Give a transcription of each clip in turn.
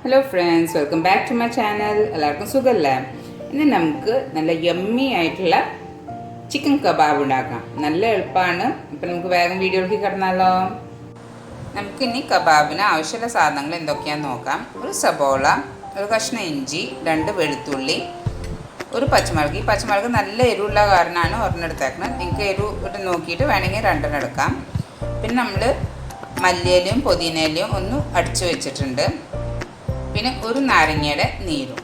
Hello friends, welcome back to my channel. എല്ലാവർക്കും സുഖമല്ലേ? ഇന്ന് നമുക്ക് നല്ല യമ്മി ആയിട്ടുള്ള ചിക്കൻ കബാബ് ഉണ്ടാക്കാം. നല്ല എളുപ്പമാണ്. ഇപ്പം നമുക്ക് വേഗം വീഡിയോയിലേക്ക് കിടന്നാലോ. നമുക്കിനി കബാബിന് ആവശ്യമുള്ള സാധനങ്ങൾ എന്തൊക്കെയാണെന്ന് നോക്കാം. ഒരു സബോള, ഒരു കഷ്ണം ഇഞ്ചി, 2 വെളുത്തുള്ളി, ഒരു പച്ചമുളക്. ഈ പച്ചമുളക് നല്ല എരിവുള്ള കാരണമാണ് ഒരെണ്ണം എടുത്തേക്കുന്നത്. നിങ്ങൾക്ക് എരിവ് ഇട്ട് നോക്കിയിട്ട് വേണമെങ്കിൽ 2 എടുക്കാം. പിന്നെ നമ്മൾ മല്ലിയിലയും പുതിനയിലയും ഒന്ന് അടിച്ചു വെച്ചിട്ടുണ്ട്. പിന്നെ ഒരു നാരങ്ങയുടെ നീരും.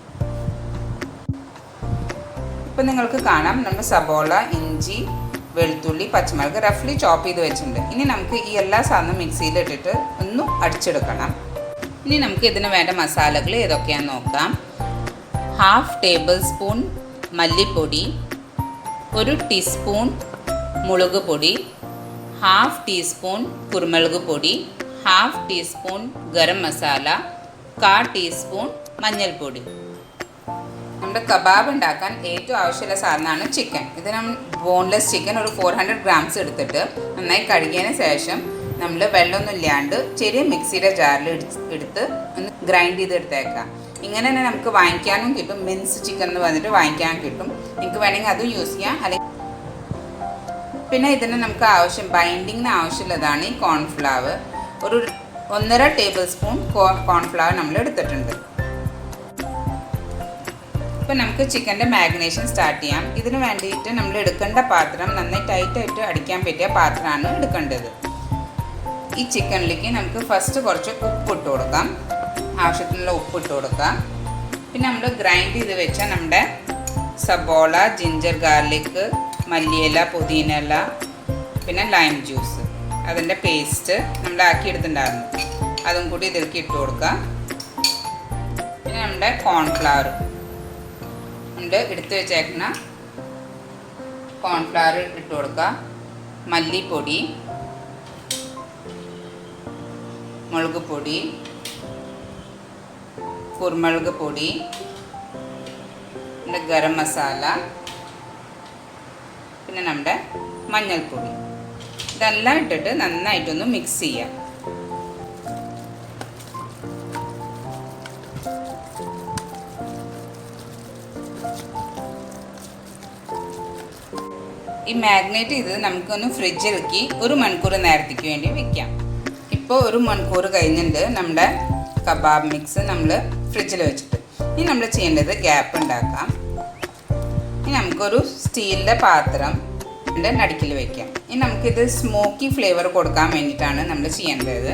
ഇപ്പം നിങ്ങൾക്ക് കാണാം, നമ്മൾ സബോള, ഇഞ്ചി, വെളുത്തുള്ളി, പച്ചമുളക് റഫ്ലി ചോപ്പ് ചെയ്ത് വെച്ചിട്ടുണ്ട്. ഇനി നമുക്ക് ഈ എല്ലാ സാധനവും മിക്സിയിലിട്ടിട്ട് ഒന്ന് അടിച്ചെടുക്കണം. ഇനി നമുക്ക് ഇതിന് വേണ്ട മസാലകൾ ഏതൊക്കെയാണെന്ന് നോക്കാം. 1/2 ടേബിൾ സ്പൂൺ മല്ലിപ്പൊടി, 1 ടീസ്പൂൺ മുളക് പൊടി, 1/2 ടീസ്പൂൺ കുരുമുളക് പൊടി, 1/2 ടീസ്പൂൺ ഗരം മസാല, 1/4 ടീസ്പൂൺ മഞ്ഞൾപ്പൊടി. നമ്മുടെ കബാബ് ഉണ്ടാക്കാൻ ഏറ്റവും ആവശ്യമുള്ള സാധനമാണ് ചിക്കൻ. ഇത് നമ്മൾ ബോൺലെസ് ചിക്കൻ ഒരു 400 ഗ്രാംസ് എടുത്തിട്ട് നന്നായി കഴുകിയതിന് ശേഷം നമ്മൾ വെള്ളമൊന്നും ഇല്ലാണ്ട് ചെറിയ മിക്സിയുടെ ജാറിൽ എടുത്ത് ഒന്ന് ഗ്രൈൻഡ് ചെയ്ത് എടുത്തേക്കാം. ഇങ്ങനെ തന്നെ നമുക്ക് വാങ്ങിക്കാനും കിട്ടും. മിൻസ് ചിക്കൻ എന്ന് പറഞ്ഞിട്ട് വാങ്ങിക്കാൻ കിട്ടും. നിങ്ങൾക്ക് വേണമെങ്കിൽ അതും യൂസ് ചെയ്യാം. അല്ലെങ്കിൽ പിന്നെ ഇതിന് നമുക്ക് ബൈൻഡിങ്ങിന് ആവശ്യമുള്ളതാണ് ഈ കോൺഫ്ലവർ. ഒരു 1.5 ടേബിൾ സ്പൂൺ കോൺഫ്ലവർ നമ്മൾ എടുത്തിട്ടുണ്ട്. ഇപ്പോൾ നമുക്ക് ചിക്കൻ്റെ മാരിനേഷൻ സ്റ്റാർട്ട് ചെയ്യാം. ഇതിന് വേണ്ടിയിട്ട് നമ്മൾ എടുക്കേണ്ട പാത്രം നന്നായി ടൈറ്റായിട്ട് അടിക്കാൻ പറ്റിയ പാത്രമാണ് എടുക്കേണ്ടത്. ഈ ചിക്കനിലേക്ക് നമുക്ക് ഫസ്റ്റ് കുറച്ച് ഉപ്പിട്ട് കൊടുക്കാം. ആവശ്യത്തിനുള്ള ഉപ്പിട്ട് കൊടുക്കാം. പിന്നെ നമ്മൾ ഗ്രൈൻഡ് ചെയ്ത് വെച്ച നമ്മുടെ സബോള, ജിഞ്ചർ ഗാർലിക്, മല്ലിയില, പുതിനയില, പിന്നെ ലൈം ജ്യൂസ്, അതിൻ്റെ പേസ്റ്റ് നമ്മൾ ആക്കിയെടുത്തിട്ടുണ്ടായിരുന്നു. അതും കൂടി ഇതിലേക്ക് ഇട്ട് കൊടുക്കാം. പിന്നെ നമ്മുടെ കോൺഫ്ലവർ ഉണ്ട്, എടുത്ത് വെച്ചേക്കുന്ന കോൺഫ്ലവർ ഇട്ട് കൊടുക്കുക. മല്ലിപ്പൊടി, മുളക് പൊടി, കുരുമുളക് പൊടി, പിന്നെ ഗരം മസാല, പിന്നെ നമ്മുടെ മഞ്ഞൾപ്പൊടി. ഇതെല്ലാം ഇട്ടിട്ട് നന്നായിട്ടൊന്ന് മിക്സ് ചെയ്യാം. ഈ മാഗ്നേറ്റ് ചെയ്തത് നമുക്കൊന്ന് ഫ്രിഡ്ജിലേക്ക് 1 മണിക്കൂർ നേരത്തേക്ക് വേണ്ടി വെക്കാം. ഇപ്പോൾ 1 മണിക്കൂർ കഴിഞ്ഞിട്ട് നമ്മുടെ കബാബ് മിക്സ് നമ്മൾ ഫ്രിഡ്ജിൽ വെച്ചിട്ട് ഇനി നമ്മൾ ചെയ്യേണ്ടത് ഗ്യാപ്പ് ഉണ്ടാക്കാം. ഇനി നമുക്കൊരു സ്റ്റീലിൻ്റെ പാത്രം നടുക്കിൽ വയ്ക്കാം. ഇനി നമുക്കിത് സ്മോക്കി ഫ്ലേവർ കൊടുക്കാൻ വേണ്ടിയിട്ടാണ് നമ്മൾ ചെയ്യേണ്ടത്.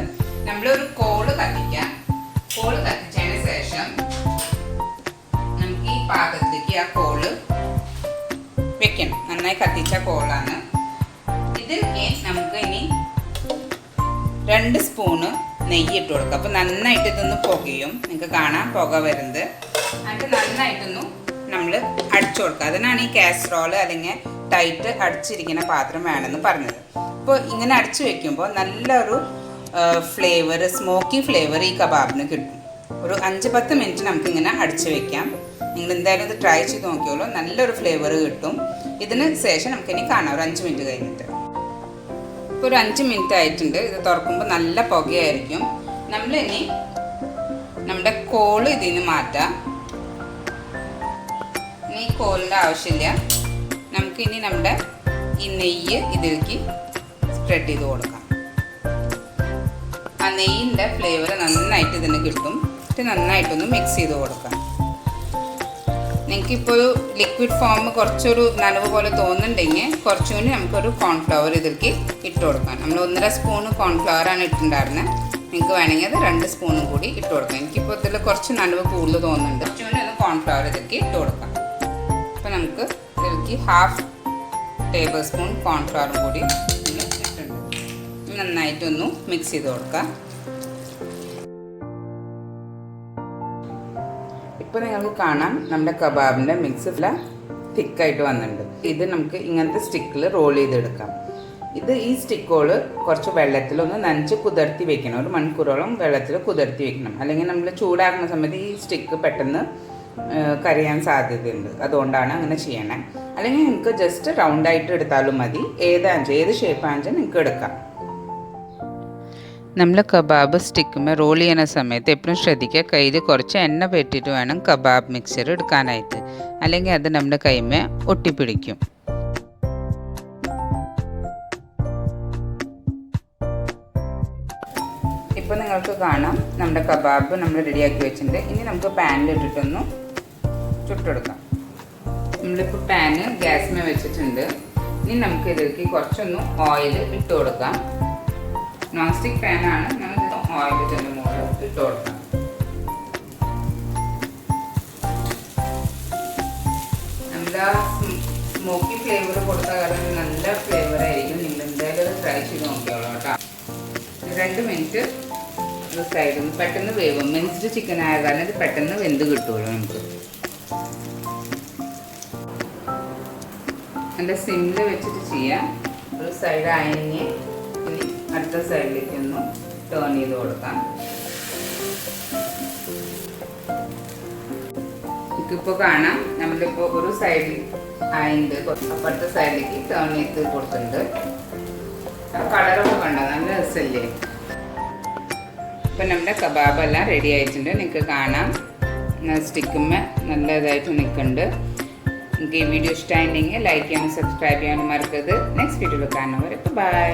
നമ്മളൊരു കോള് കത്തിക്കാം. കോള് കത്തിച്ചതിന് ശേഷം നമുക്ക് ഈ പാത്രത്തിലേക്ക് ആ കോള് വെക്കണം. നന്നായി കത്തിച്ച കോളാണ്. ഇതിലേക്ക് നമുക്ക് ഇനി 2 സ്പൂണ് നെയ്യ് ഇട്ട് കൊടുക്കാം. അപ്പോൾ നന്നായിട്ട് ഇതൊന്ന് പുകയും. നിങ്ങൾക്ക് കാണാം പുക വരുന്നത്. എന്നിട്ട് നന്നായിട്ടൊന്ന് നമ്മൾ അടിച്ചു കൊടുക്കുക. അതിനാണ് ഈ കാസറോള് അല്ലെങ്കിൽ ടൈറ്റ് അടിച്ചിരിക്കുന്ന പാത്രം വേണമെന്ന് പറഞ്ഞത്. അപ്പോൾ ഇങ്ങനെ അടിച്ചു വെക്കുമ്പോൾ നല്ലൊരു ഫ്ലേവർ, സ്മോക്കി ഫ്ലേവർ ഈ കബാബിന് കിട്ടും. ഒരു 5-10 മിനിറ്റ് നമുക്കിങ്ങനെ അടിച്ചു വെക്കാം. നിങ്ങൾ എന്തായാലും ഇത് ട്രൈ ചെയ്ത് നോക്കിയോളൂ. നല്ലൊരു ഫ്ലേവർ കിട്ടും. ഇതിന് ശേഷം നമുക്കിനി കാണാം ഒരു 5 മിനിറ്റ് കഴിഞ്ഞിട്ട്. ഇപ്പോൾ ഒരു 5 മിനിറ്റ് ആയിട്ടുണ്ട്. ഇത് തുറക്കുമ്പോൾ നല്ല പുകയായിരിക്കും. നമ്മളിനി നമ്മുടെ കോള് ഇതിൽ നിന്ന് മാറ്റാം. ഇനി ഈ കോളിൻ്റെ ആവശ്യമില്ല. നമുക്കിനി നമ്മുടെ ഈ നെയ്യ് ഇതിലേക്ക് സ്പ്രെഡ് ചെയ്ത് കൊടുക്കാം. ആ നെയ്യിൻ്റെ ഫ്ലേവർ നന്നായിട്ട് ഇതിന് കിട്ടും. ഇത് നന്നായിട്ടൊന്ന് മിക്സ് ചെയ്ത് കൊടുക്കാം. നിങ്ങൾക്കിപ്പോൾ ഒരു ലിക്വിഡ് ഫോം കുറച്ചൊരു നനവ് പോലെ തോന്നുന്നുണ്ടെങ്കിൽ കുറച്ചുകൂടി നമുക്കൊരു കോൺഫ്ലവർ ഇതിലേക്ക് ഇട്ട് കൊടുക്കാം. നമ്മൾ 1.5 സ്പൂണ് കോൺഫ്ലവറാണ് ഇട്ടിട്ടുണ്ടായിരുന്നത്. നിങ്ങൾക്ക് വേണമെങ്കിൽ അത് 2 സ്പൂണും കൂടി ഇട്ട് കൊടുക്കാം. എനിക്കിപ്പോൾ ഇതിൽ കുറച്ച് നനവ് കൂടുതൽ തോന്നുന്നുണ്ട്. കുറച്ചുകൂടി ഒന്ന് കോൺഫ്ലവർ ഇതിലേക്ക് ഇട്ട് കൊടുക്കാം. അപ്പോൾ നമുക്ക് ഇതിലേക്ക് 1/2 ടേബിൾ സ്പൂൺ കോൺഫ്ലവറും കൂടി ഇട്ടിട്ടുണ്ട്. നന്നായിട്ടൊന്ന് മിക്സ് ചെയ്ത് കൊടുക്കാം. ഇപ്പോൾ നിങ്ങൾക്ക് കാണാം നമ്മുടെ കബാബിൻ്റെ മിക്സ് തിക്കായിട്ട് വന്നിട്ടുണ്ട്. ഇത് നമുക്ക് ഇങ്ങനത്തെ സ്റ്റിക്കിൽ റോൾ ചെയ്തെടുക്കാം. ഈ സ്റ്റിക്കോള് കുറച്ച് വെള്ളത്തിലൊന്ന് നനച്ച് കുതിർത്തി വെക്കണം. 1 മണിക്കൂറോളം വെള്ളത്തിൽ കുതിർത്തി വെക്കണം. അല്ലെങ്കിൽ നമ്മൾ ചൂടാക്കുന്ന സമയത്ത് ഈ സ്റ്റിക്ക് പെട്ടെന്ന് കരിയാൻ സാധ്യതയുണ്ട്. അതുകൊണ്ടാണ് അങ്ങനെ ചെയ്യണേ. അല്ലെങ്കിൽ നിങ്ങൾക്ക് ജസ്റ്റ് റൗണ്ടായിട്ട് എടുത്താലും മതി. ഏത് ഷേപ്പ് ആണെന്ന് നിങ്ങൾക്ക് എടുക്കാം. നമ്മൾ കബാബ് സ്റ്റിക്കുമ്പോൾ റോൾ ചെയ്യുന്ന സമയത്ത് എപ്പോഴും ശ്രദ്ധിക്കുക കയ്യിൽ കുറച്ച് എണ്ണ പെട്ടിട്ട് വേണം കബാബ് മിക്സർ എടുക്കാനായിട്ട്, അല്ലെങ്കിൽ അത് നമ്മുടെ കൈമേ ഒട്ടിപ്പിടിക്കും. ഇപ്പോൾ നിങ്ങൾക്ക് കാണാം നമ്മുടെ കബാബ് നമ്മൾ റെഡിയാക്കി വെച്ചിട്ടുണ്ട്. ഇനി നമുക്ക് പാനിലിട്ടിട്ടൊന്ന് ചുട്ടെടുക്കാം. നമ്മളിപ്പോൾ പാന് ഗ്യാസിമേ വെച്ചിട്ടുണ്ട്. ഇനി നമുക്ക് ഇതിലേക്ക് കുറച്ചൊന്ന് ഓയിൽ ഇട്ട് കൊടുക്കാം. നോൺ സ്റ്റിക്ക് പാനാണ്, നമുക്ക് ഓയിൽ തന്നെ മുകളിൽ ഇട്ട് കൊടുക്കാം. നമ്മുടെ സ്മോക്കി ഫ്ലേവർ കൊടുത്ത കാരണം നല്ല ഫ്ലേവർ ആയിരിക്കും. നിങ്ങൾ എന്തായാലും അത് ട്രൈ ചെയ്ത് നോക്കിയോളൂ കേട്ടോ. 2 മിനിറ്റ് ഒരു സൈഡിൽ നിന്ന് പെട്ടെന്ന് വേവും. മിൻസ്ഡ് ചിക്കൻ ആയ കാരണം ഇത് പെട്ടെന്ന് വെന്ത് കിട്ടുമല്ലോ നമുക്ക്. എൻ്റെ സിമ്മിൽ വെച്ചിട്ട് ചെയ്യാം. ഒരു സൈഡ് അയഞ്ഞ് ഇനി അടുത്ത സൈഡിലേക്ക് ഒന്ന് ടേൺ ചെയ്ത് കൊടുക്കാം. എനിക്കിപ്പോൾ കാണാം നമ്മളിപ്പോൾ ഒരു സൈഡിൽ അയഞ്ഞ് അപ്പുറത്തെ സൈഡിലേക്ക് ടേൺ ചെയ്ത് കൊടുത്തിട്ടുണ്ട്. കളറൊക്കെ കണ്ടോ, നല്ല രസമല്ലേ. ഇപ്പം നമ്മുടെ കബാബെല്ലാം റെഡി ആയിട്ടുണ്ട്. നിങ്ങൾക്ക് കാണാം സ്റ്റിക്കുമ്മ നല്ല ഇതായിട്ട് നിൽക്കുന്നുണ്ട്. നിങ്ങൾക്ക് ഈ വീഡിയോ ഇഷ്ടമായിട്ടുണ്ടെങ്കിൽ ലൈക്ക് ചെയ്യാനും സബ്സ്ക്രൈബ് ചെയ്യാനും മറക്കരുത്. നെക്സ്റ്റ് വീഡിയോയിൽ കാണുന്നവരെ ബൈ.